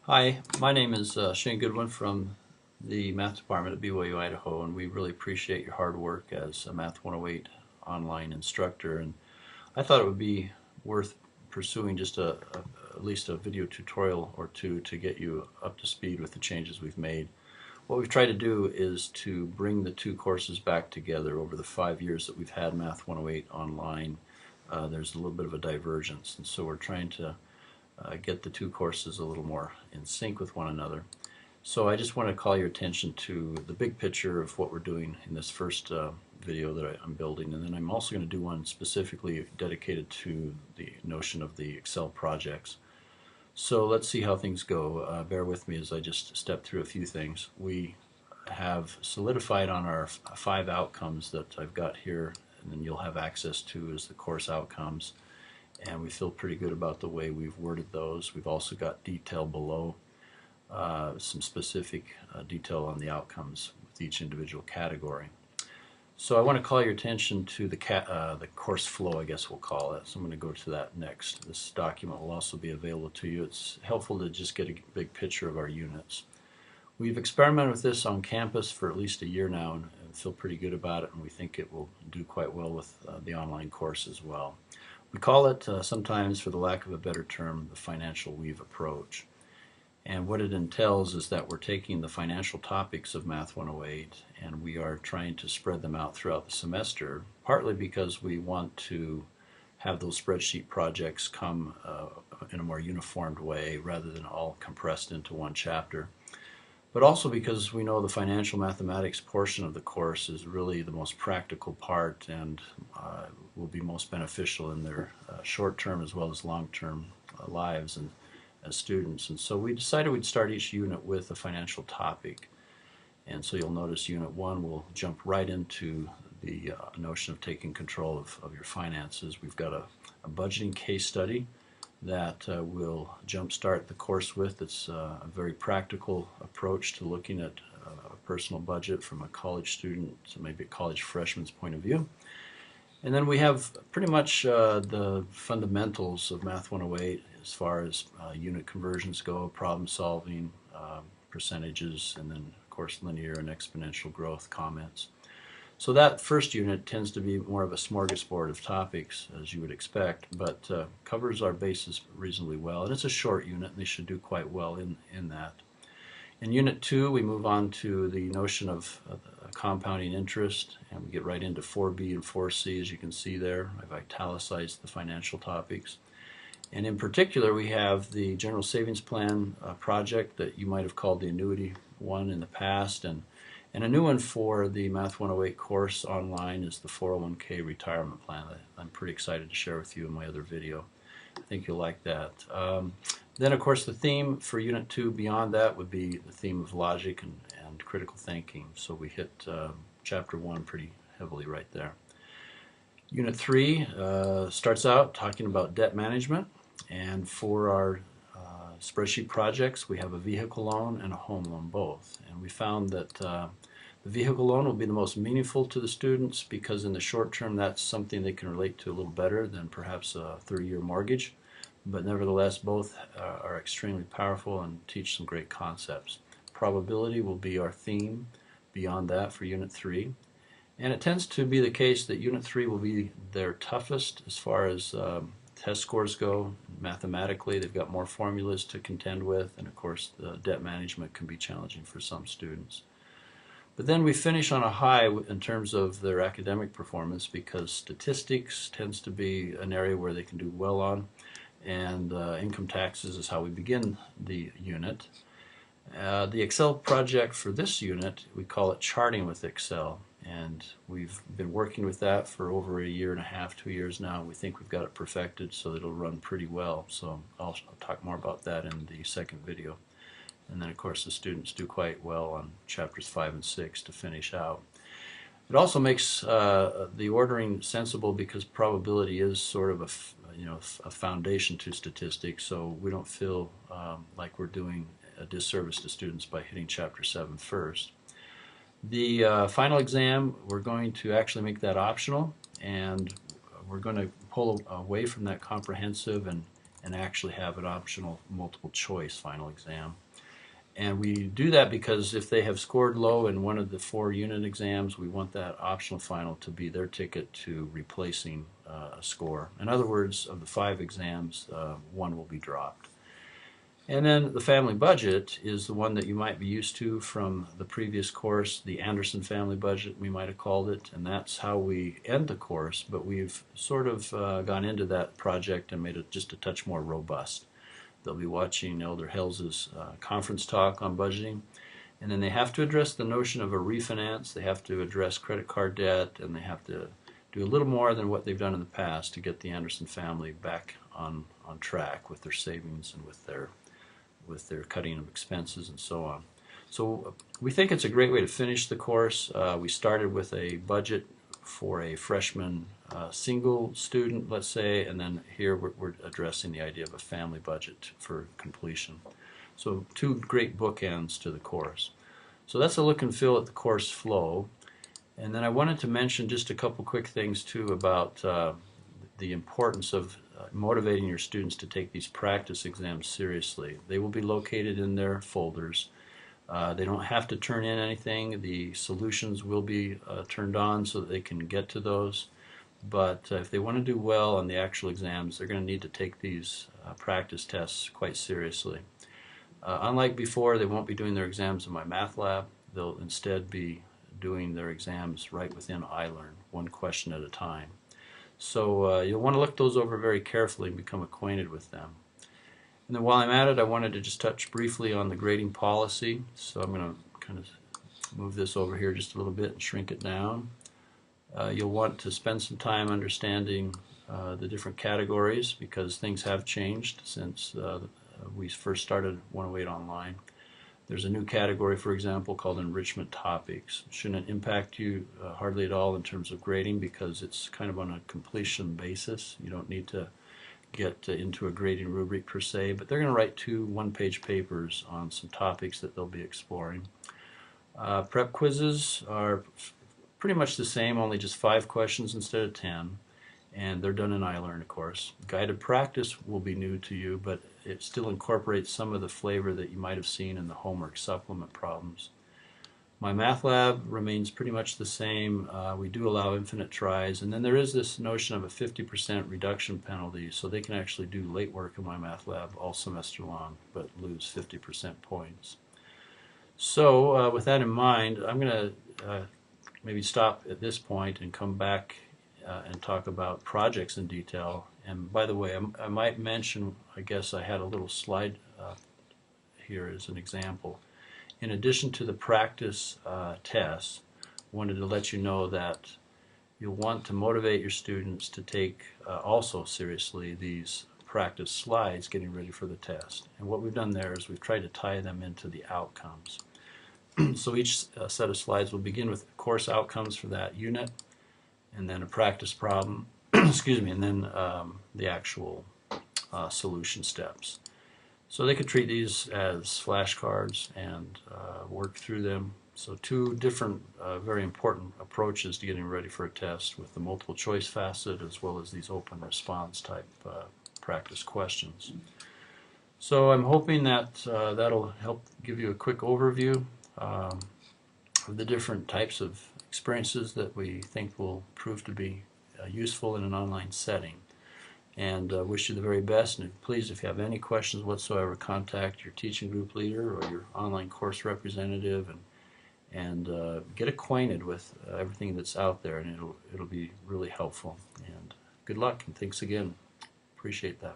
Hi, my name is Shane Goodwin from the Math Department at BYU Idaho, and we really appreciate your hard work as a Math 108 online instructor. And I thought it would be worth pursuing just at least a video tutorial or two to get you up to speed with the changes we've made. What we've tried to do is to bring the two courses back together over the 5 years that we've had Math 108 online. There's a little bit of a divergence, and so we're trying to get the two courses a little more in sync with one another. So I just want to call your attention to the big picture of what we're doing in this first video that I'm building, and then I'm also going to do one specifically dedicated to the notion of the Excel projects. So let's see how things go. Bear with me as I just step through a few things. We have solidified on our 5 outcomes that I've got here, and then you'll have access to as the course outcomes, and we feel pretty good about the way we've worded those. We've also got detail below, some specific detail on the outcomes with each individual category. So I want to call your attention to the course flow, I guess we'll call it. So I'm going to go to that next. This document will also be available to you. It's helpful to just get a big picture of our units. We've experimented with this on campus for at least a year now and feel pretty good about it, and we think it will do quite well with the online course as well. We call it sometimes, for the lack of a better term, the financial weave approach. And what it entails is that we're taking the financial topics of Math 108 and we are trying to spread them out throughout the semester, partly because we want to have those spreadsheet projects come in a more uniformed way rather than all compressed into one chapter. But also because we know the financial mathematics portion of the course is really the most practical part and will be most beneficial in their short-term as well as long-term lives and as students. And so we decided we'd start each unit with a financial topic. And so you'll notice Unit 1 will jump right into the notion of taking control of your finances. We've got a budgeting case study that we'll jumpstart the course with. It's a very practical approach to looking at a personal budget from a college student, so maybe a college freshman's point of view. And then we have pretty much the fundamentals of Math 108 as far as unit conversions go, problem solving, percentages, and then of course linear and exponential growth comments. So that first unit tends to be more of a smorgasbord of topics, as you would expect, but covers our bases reasonably well. And it's a short unit, and they should do quite well in that. In Unit 2, we move on to the notion of compounding interest, and we get right into 4B and 4C, as you can see there. I've italicized the financial topics. And in particular, we have the General Savings Plan project that you might have called the annuity one in the past, and a new one for the Math 108 course online is the 401k retirement plan that I'm pretty excited to share with you in my other video. I think you'll like that. Then, of course, the theme for Unit 2 beyond that would be the theme of logic and critical thinking. So we hit Chapter 1 pretty heavily right there. Unit 3 starts out talking about debt management. And for our spreadsheet projects, we have a vehicle loan and a home loan both. And we found that the vehicle loan will be the most meaningful to the students because in the short term that's something they can relate to a little better than perhaps a 30-year mortgage. But nevertheless, both are extremely powerful and teach some great concepts. Probability will be our theme beyond that for Unit 3. And it tends to be the case that Unit 3 will be their toughest as far as test scores go. Mathematically, they've got more formulas to contend with, and of course the debt management can be challenging for some students. But then we finish on a high in terms of their academic performance because statistics tends to be an area where they can do well on, and income taxes is how we begin the unit. The Excel project for this unit, we call it Charting with Excel, and we've been working with that for over a year and a half, 2 years now. We think we've got it perfected so that it'll run pretty well. So I'll talk more about that in the second video. And then of course the students do quite well on chapters 5 and 6 to finish out. It also makes the ordering sensible because probability is sort of a foundation to statistics, so we don't feel like we're doing a disservice to students by hitting chapter 7 first. The final exam, we're going to actually make that optional, and we're going to pull away from that comprehensive and and actually have an optional multiple choice final exam. And we do that because if they have scored low in one of the 4 unit exams, we want that optional final to be their ticket to replacing a score. In other words, of the 5 exams, 1 will be dropped. And then the family budget is the one that you might be used to from the previous course, the Anderson family budget, we might have called it, and that's how we end the course, but we've sort of gone into that project and made it just a touch more robust. They'll be watching Elder Hell's conference talk on budgeting, and then they have to address the notion of a refinance, they have to address credit card debt, and they have to do a little more than what they've done in the past to get the Anderson family back on track with their savings and with their cutting of expenses and so on. So we think it's a great way to finish the course. We started with a budget for a freshman single student, let's say, and then here we're addressing the idea of a family budget for completion. So 2 great bookends to the course. So that's a look and feel at the course flow. And then I wanted to mention just a couple quick things too about the importance of motivating your students to take these practice exams seriously. They will be located in their folders. They don't have to turn in anything. The solutions will be turned on so that they can get to those. But if they want to do well on the actual exams, they're going to need to take these practice tests quite seriously. Unlike before, they won't be doing their exams in my math lab. They'll instead be doing their exams right within iLearn, 1 question at a time. So you'll want to look those over very carefully and become acquainted with them. And then while I'm at it, I wanted to just touch briefly on the grading policy. So I'm going to kind of move this over here just a little bit and shrink it down. You'll want to spend some time understanding the different categories because things have changed since we first started 108 Online. There's a new category, for example, called enrichment topics. Shouldn't impact you hardly at all in terms of grading because it's kind of on a completion basis. You don't need to get into a grading rubric per se, but they're going to write 2 one-page papers on some topics that they'll be exploring. Prep quizzes are pretty much the same, only just 5 questions instead of 10, and they're done in iLearn, of course. Guided practice will be new to you, but it still incorporates some of the flavor that you might have seen in the homework supplement problems. My math lab remains pretty much the same. We do allow infinite tries, and then there is this notion of a 50% reduction penalty, so they can actually do late work in my math lab all semester long, but lose 50% points. So with that in mind, I'm going to maybe stop at this point and come back and talk about projects in detail. And by the way, I might mention, I guess I had a little slide here as an example. In addition to the practice tests, I wanted to let you know that you'll want to motivate your students to take also seriously these practice slides getting ready for the test. And what we've done there is we've tried to tie them into the outcomes. So each set of slides will begin with course outcomes for that unit, and then a practice problem, excuse me, and then the actual solution steps. So they could treat these as flashcards and work through them. So 2 different very important approaches to getting ready for a test with the multiple choice facet as well as these open response type practice questions. So I'm hoping that that'll help give you a quick overview of the different types of experiences that we think will prove to be useful in an online setting. And wish you the very best. And please, if you have any questions whatsoever, contact your teaching group leader or your online course representative and get acquainted with everything that's out there, and it'll be really helpful. And good luck, and thanks again. Appreciate that.